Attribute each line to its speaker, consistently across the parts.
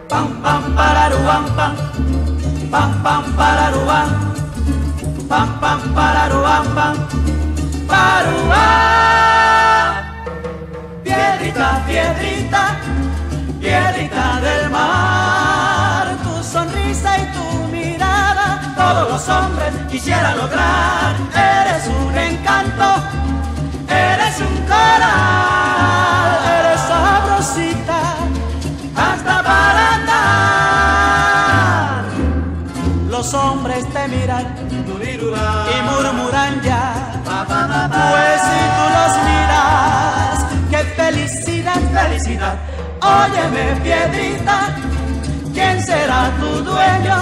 Speaker 1: Pam pam pararuam pam, pam pam pararuam, pam pam pararuam pam, paruam. Piedrita, piedrita, piedrita del mar, tu sonrisa y tu mirada, todos los hombres quisieran lograr. Eres un encanto, eres un coral, eres sabrosita, hasta para andar. Los hombres te miran y murmuran ya, pues si tú los miras, qué felicidad, felicidad. Óyeme, piedrita, ¿quién será tu dueño?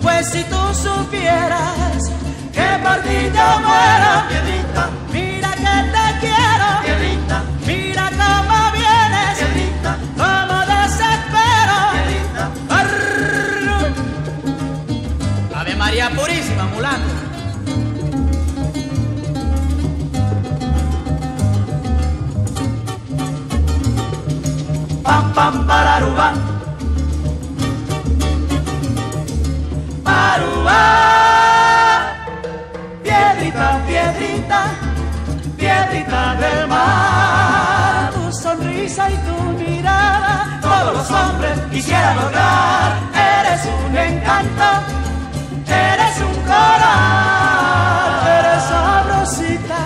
Speaker 1: Pues si tú supieras que por ti yo muero, piedrita, mira que te quiero, piedrita, mira cómo vienes, piedrita, cómo desespero, piedrita. Ave María Purísima, mulato. Pam pam pararuam, paruam. Piedrita, piedrita, piedrita del mar, tu sonrisa y tu mirada, todos los hombres quisieran lograr. Eres un encanto, eres un coral, eres sabrosita,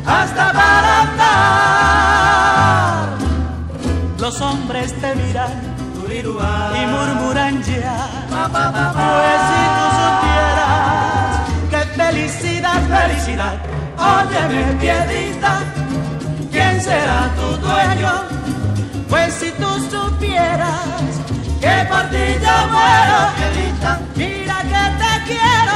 Speaker 1: hasta para andar. Los hombres te miran y murmuran ya, pues si tú supieras qué felicidad, felicidad. Óyeme, piedrita, ¿quién será tu dueño? Pues si tú supieras que por ti yo muero, piedrita, mira que te quiero,